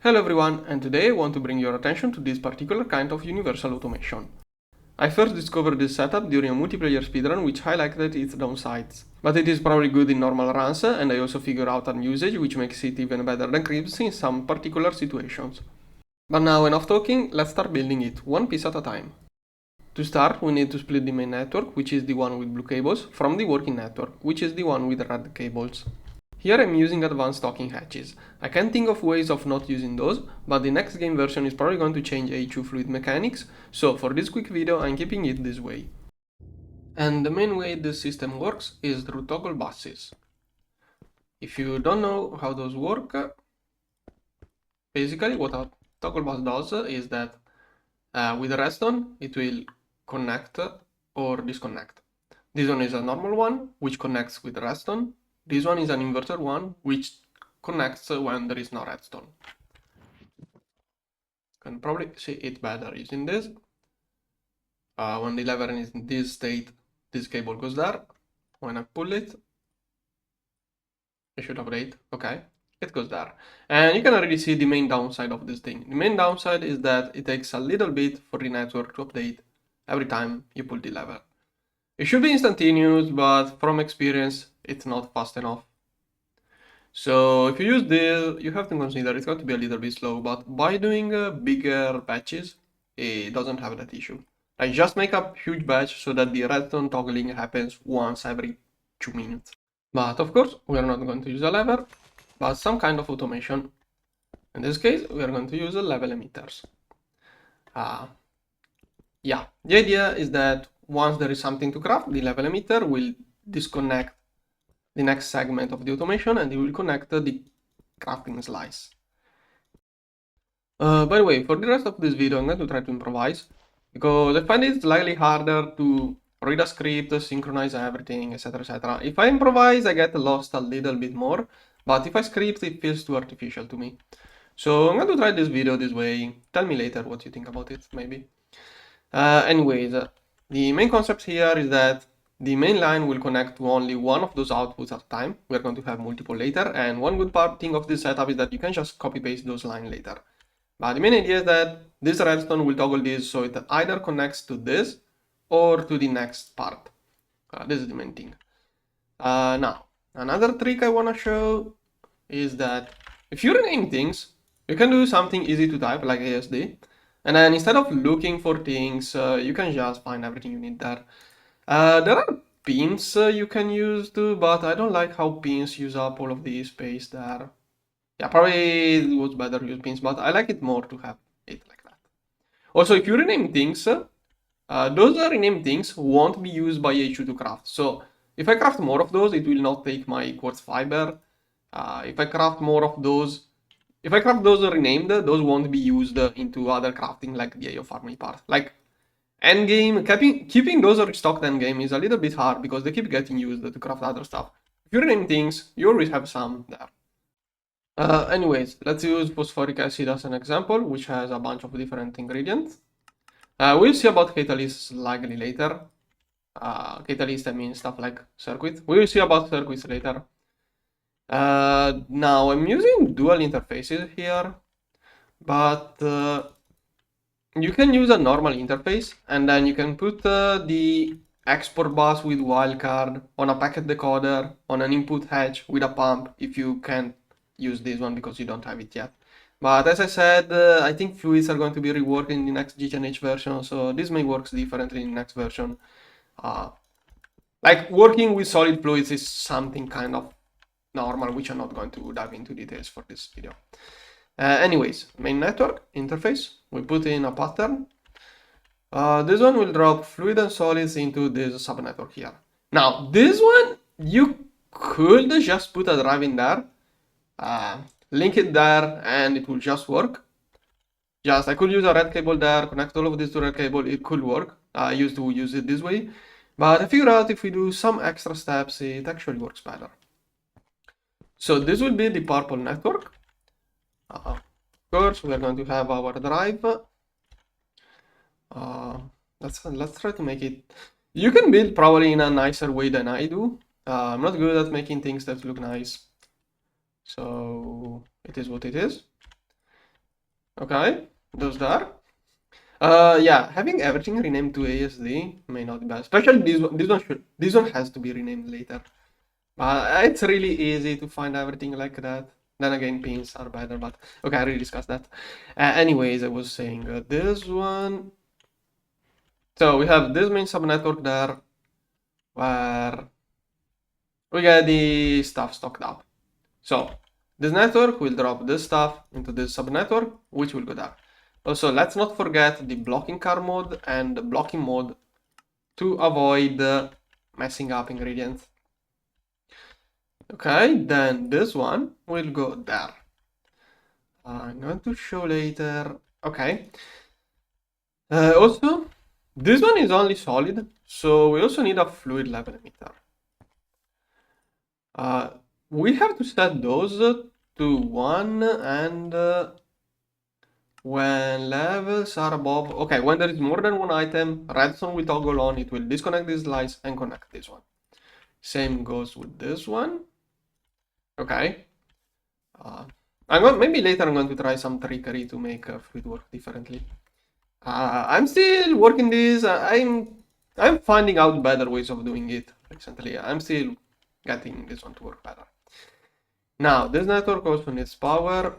Hello everyone, and today I want to bring your attention to this particular kind of universal automation. I first discovered this setup during a multiplayer speedrun which highlighted its downsides. But it is probably good in normal runs, and I also figured out an usage which makes it even better than creeps in some particular situations. But now enough talking, let's start building it, one piece at a time. To start, we need to split the main network, which is the one with blue cables, from the working network, which is the one with red cables. Here I'm using advanced talking hatches. I can think of ways of not using those, but the next game version is probably going to change ae2 fluid mechanics, so for this quick video I'm keeping it this way. And the main way this system works is through toggle buses. If you don't know how those work, basically what a toggle bus does is that with the redstone it will connect or disconnect. This one is a normal one, which connects with the redstone. This one is an inverter one, which connects when there is no redstone. You can probably see it better using this. When the lever is in this state, this cable goes there. When I pull it, it should update. Okay, it goes there. And you can already see the main downside of this thing. The main downside is that it takes a little bit for the network to update every time you pull the lever. It should be instantaneous, but from experience, it's not fast enough. So if you use this, you have to consider it's going to be a little bit slow, but by doing bigger batches, it doesn't have that issue. I just make a huge batch so that the redstone toggling happens once every 2 minutes. But of course, we are not going to use a lever, but some kind of automation. In this case, we are going to use level emitters. Yeah, the idea is that once there is something to craft, the level emitter will disconnect the next segment of the automation and it will connect the crafting slice. By the way, for the rest of this video, I'm going to try to improvise because I find it slightly harder to read a script, synchronize everything, etc. etc. If I improvise, I get lost a little bit more, but if I script, it feels too artificial to me. So I'm going to try this video this way. Tell me later what you think about it, maybe. Anyways, the main concept here is that the main line will connect to only one of those outputs at a time. We're going to have multiple later, and one good thing of this setup is that you can just copy paste those lines later. But the main idea is that this redstone will toggle this so it either connects to this or to the next part. This is the main thing. Now, another trick I want to show is that if you rename things, you can do something easy to type like ASD. And then instead of looking for things, you can just find everything you need there. There are pins you can use too, but I don't like how pins use up all of the space there. Yeah, probably it was better to use pins, but I like it more to have it like that. Also, if you rename things, those renamed things won't be used by ae2 to craft. So if I craft more of those, it will not take my quartz fiber. If I craft more of those, if I craft those renamed, those won't be used into other crafting like the AO farming part. Like endgame, keeping those restocked endgame is a little bit hard because they keep getting used to craft other stuff. If you rename things, you always have some there. Anyways, let's use phosphoric acid as an example, which has a bunch of different ingredients. We'll see about catalysts slightly later. Catalyst, I mean stuff like circuit. We will see about circuits later. Now I'm using dual interfaces here, but you can use a normal interface and then you can put the export bus with wildcard on a packet decoder on an input hatch with a pump if you can't use this one because you don't have it yet. But as I said, I think fluids are going to be reworked in the next gtnh version, so this may work differently in the next version. Like working with solid fluids is something kind of normal, which I'm not going to dive into details for this video. Anyways, main network interface, we put in a pattern. This one will drop fluid and solids into this subnetwork here. Now, this one, you could just put a drive in there, link it there, and it will just work. I could use a red cable there, connect all of this to red cable, it could work. I used to use it this way, but I figured out if we do some extra steps, it actually works better. So this will be the purple network. Of course, we are going to have our drive. Let's try to make it. You can build probably in a nicer way than I do. I'm not good at making things that look nice, so it is what it is. Okay, those there. Yeah, having everything renamed to ASD may not be bad. Especially this one has to be renamed later. It's really easy to find everything like that. Then again, pins are better, but okay, I already discussed that. Anyways, I was saying this one. So we have this main subnetwork there, where we get the stuff stocked up. So this network will drop this stuff into this subnetwork, which will go there. Also, let's not forget the blocking car mode and the blocking mode to avoid messing up ingredients. Okay, then this one will go there. I'm going to show later. Okay. Also, this one is only solid, so we also need a fluid level emitter. We have to set those to 1 and when levels are above, okay, when there is more than one item, redstone will toggle on, it will disconnect this slice and connect this one. Same goes with this one. Okay. Maybe later I'm going to try some trickery to make fluid work differently. I'm still working this. I'm finding out better ways of doing it recently. I'm still getting this one to work better. Now, this network also needs power.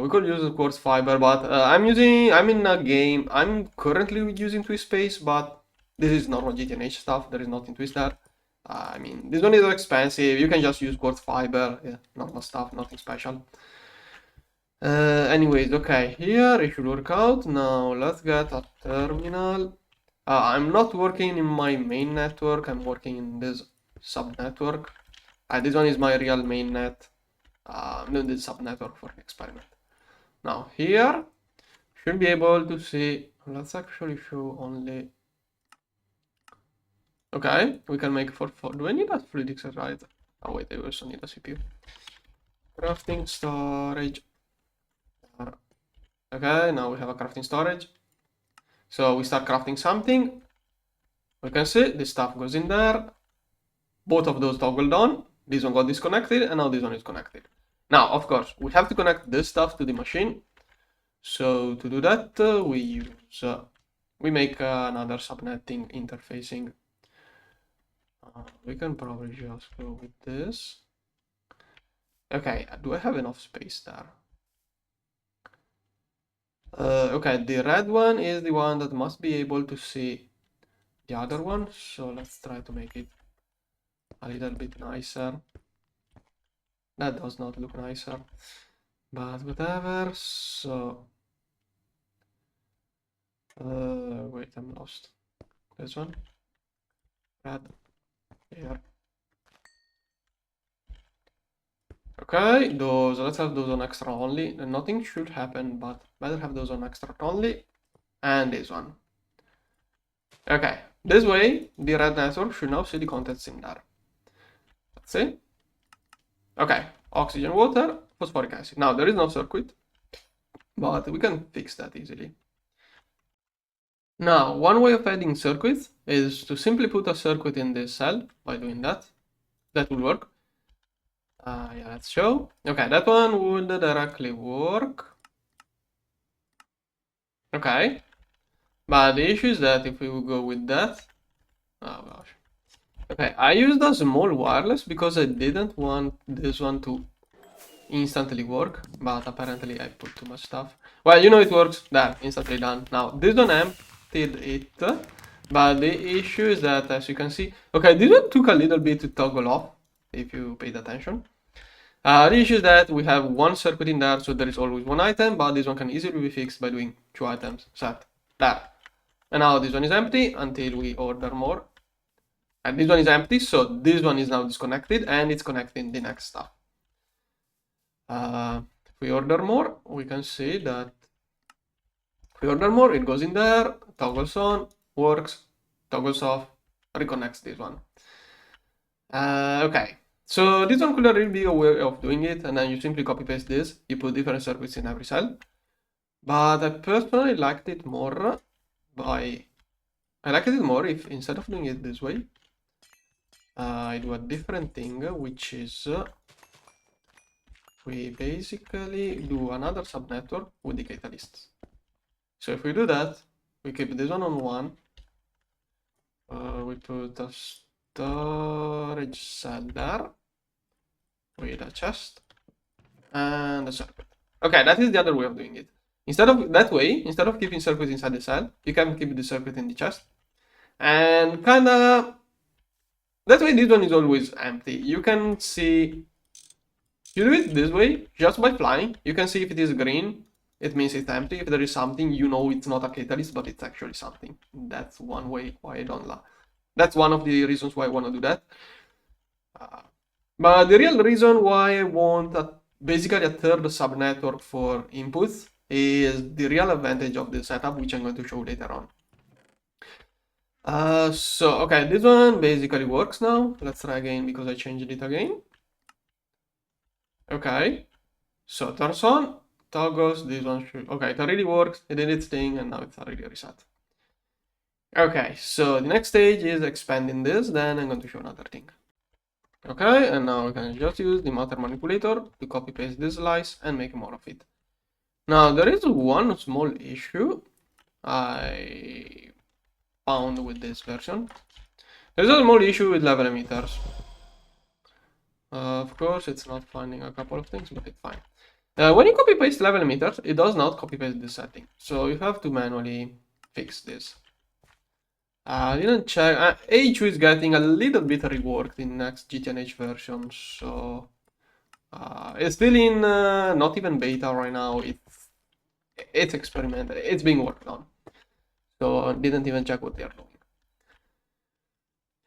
We could use the quartz fiber, but I'm in a game. I'm currently using twist space, but this is normal gtnh stuff. There is nothing twist there. I mean, this one is expensive. You can just use quartz fiber. Yeah, normal stuff, nothing special. Anyways, okay, here it should work out. Now let's get a terminal. I'm not working in my main network. I'm working in this sub network. This one is my real main net. No, this sub network for experiment. Now here should be able to see. Let's actually show only. Okay, we can make for. Do I need a fluid exercise? Oh wait, I also need a CPU. Crafting storage. Okay, now we have a crafting storage. So we start crafting something. We can see this stuff goes in there. Both of those toggled on. This one got disconnected and now this one is connected. Now, of course, we have to connect this stuff to the machine. So to do that, we make another subnetting interfacing. We can probably just go with this. Okay, do I have enough space there? Okay, the red one is the one that must be able to see the other one. So let's try to make it a little bit nicer. That does not look nicer, but whatever. So, wait, I'm lost. This one, red, here. Okay, those, let's have those on extra only. Nothing should happen, but better have those on extra only. And this one. Okay, this way, the red network should now see the contents in there. Let's see. Okay, oxygen, water, phosphoric acid. Now, there is no circuit, but we can fix that easily. Now, one way of adding circuits is to simply put a circuit in this cell by doing that. That will work. Yeah, let's show. Okay, that one would directly work. Okay, but the issue is that if we would go with that, oh gosh. Okay, I used a small wireless because I didn't want this one to instantly work, but apparently I put too much stuff. Well, you know it works. There, instantly done. Now, this one emptied it, but the issue is that, as you can see, okay, this one took a little bit to toggle off, if you paid attention. The issue is that we have one circuit in there, so there is always one item, but this one can easily be fixed by doing 2 items set. There. And now this one is empty until we order more. And this one is empty, so this one is now disconnected, and it's connecting the next stuff. If we order more, we can see that if we order more, it goes in there, toggles on, works, toggles off, reconnects this one. Okay. So this one could really be a way of doing it, and then you simply copy paste this, you put different circuits in every cell. But I personally liked it more if instead of doing it this way, I do a different thing, which is we basically do another subnetwork with the catalysts. So if we do that, we keep this one on 1. We put a storage cell there with a chest and a circuit. Okay, that is the other way of doing it. Instead of keeping circuit inside the cell, you can keep the circuit in the chest. And kinda, that way this one is always empty. You can see, you do it this way, just by flying, you can see if it is green, it means it's empty. If there is something, you know it's not a catalyst, but it's actually something. That's one way why I don't that's one of the reasons why I want to do that. But the real reason why I want basically a third subnetwork for inputs is the real advantage of the setup, which I'm going to show later on. So, okay, this one basically works now. Let's try again because I changed it again. Okay, so turns on, toggles, this one should, okay, it already works, it did its thing, and now it's already reset. Okay, so the next stage is expanding this, then I'm going to show another thing. Okay, and now we can just use the matter manipulator to copy paste this slice and make more of it. Now, there is one small issue I found with this version. There's a small issue with level emitters. Of course, it's not finding a couple of things, but it's fine. When you copy paste level emitters, it does not copy paste this setting. So you have to manually fix this. I didn't check. ae2 is getting a little bit reworked in next gtnh version, so it's still in not even beta right now. It's experimental. It's being worked on. So I didn't even check what they are doing.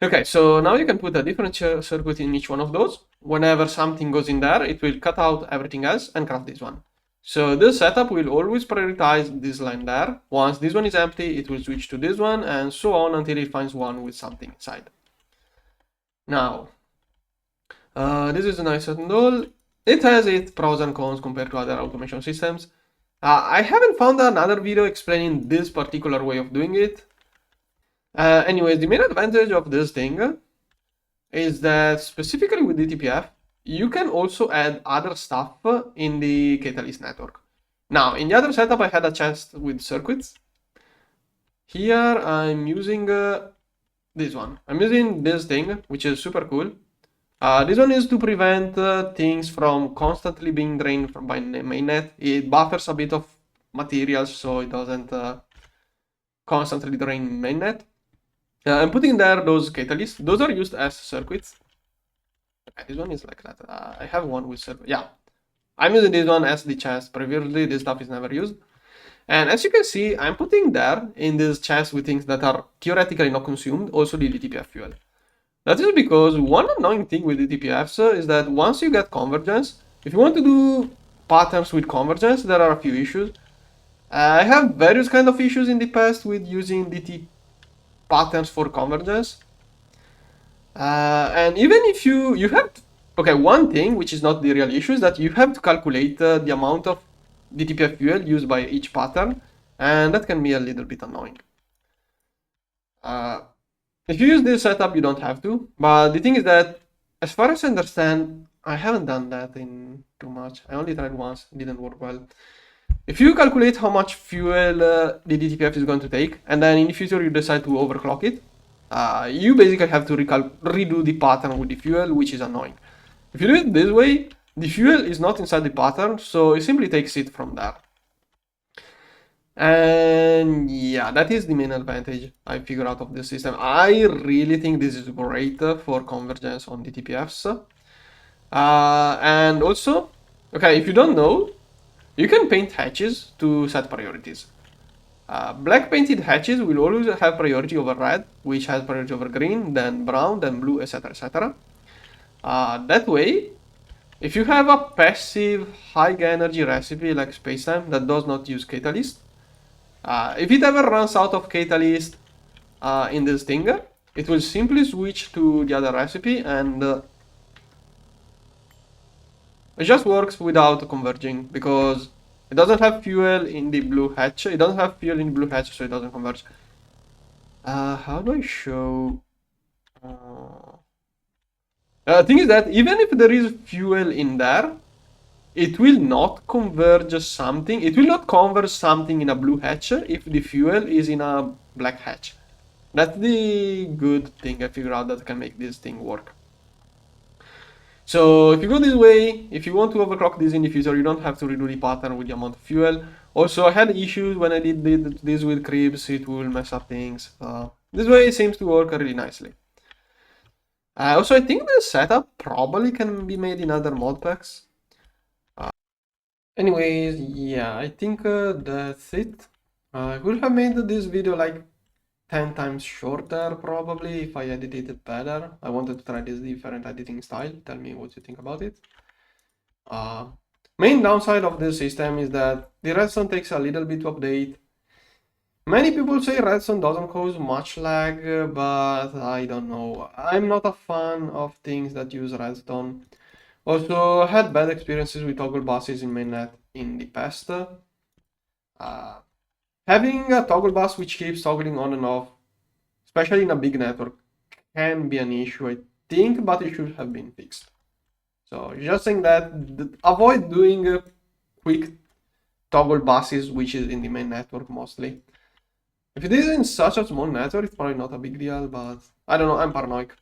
Okay, so now you can put a different circuit in each one of those. Whenever something goes in there, it will cut out everything else and craft this one. So this setup will always prioritize this line there. Once this one is empty, it will switch to this one, and so on until it finds one with something inside. Now, this is a nice and all. It has its pros and cons compared to other automation systems. I haven't found another video explaining this particular way of doing it. Anyways, the main advantage of this thing is that specifically with DTPF, you can also add other stuff in the catalyst network. Now, in the other setup, I had a chest with circuits. Here, I'm using this one. I'm using this thing, which is super cool. This one is to prevent things from constantly being drained by mainnet. It buffers a bit of materials so it doesn't constantly drain mainnet. I'm putting there those catalysts. Those are used as circuits. This one is like that. I have one with circuit. Yeah, I'm using this one as the chest. Previously, this stuff is never used. And as you can see, I'm putting there in this chest with things that are theoretically not consumed, also the DTPF fuel. That is because one annoying thing with DTPFs is that once you get convergence, if you want to do patterns with convergence, there are a few issues. I have various kind of issues in the past with using DT patterns for convergence. And even if you have to, okay, one thing which is not the real issue is that you have to calculate the amount of DTPF fuel used by each pattern, and that can be a little bit annoying. If you use this setup, you don't have to, but the thing is that, as far as I understand, I haven't done that in too much. I only tried once, it didn't work well. If you calculate how much fuel the DTPF is going to take, and then in the future you decide to overclock it, you basically have to redo the pattern with the fuel, which is annoying. If you do it this way, the fuel is not inside the pattern, so it simply takes it from there. And yeah, that is the main advantage I figured out of this system. I really think this is great for convergence on DTPFs. And also, okay, if you don't know, you can paint hatches to set priorities. Black painted hatches will always have priority over red, which has priority over green, then brown, then blue, etc, etc. That way, if you have a passive high energy recipe like spacetime that does not use catalyst, if it ever runs out of catalyst in this thing, it will simply switch to the other recipe, and it just works without converging because it doesn't have fuel in the blue hatch. It doesn't have fuel in the blue hatch, so it doesn't converge. How do I show? The thing is that even if there is fuel in there, it will not converge something. It will not converge something in a blue hatch if the fuel is in a black hatch. That's the good thing I figured out that can make this thing work. So if you go this way, if you want to overclock this in the future, you don't have to redo the pattern with the amount of fuel. Also, I had issues when I did this with cribs, it will mess up things. This way it seems to work really nicely. Also, I think the setup probably can be made in other mod packs. Anyways, yeah, I think that's it. I would have made this video like 10 times shorter probably if I edited it better. I wanted to try this different editing style. Tell me what you think about it. Main downside of this system is that the redstone takes a little bit to update. Many people say redstone doesn't cause much lag, but I don't know. I'm not a fan of things that use redstone. Also, I had bad experiences with toggle buses in mainnet in the past. Having a toggle bus which keeps toggling on and off, especially in a big network, can be an issue, I think, but it should have been fixed. So just saying that, avoid doing quick toggle buses, which is in the main network mostly. If it is in such a small network, it's probably not a big deal, but I don't know, I'm paranoid.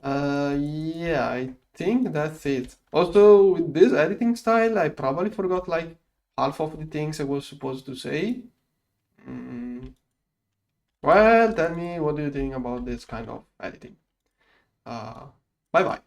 Yeah, I think that's it. Also, with this editing style, I probably forgot like half of the things I was supposed to say. Well, tell me, what do you think about this kind of editing? Bye bye.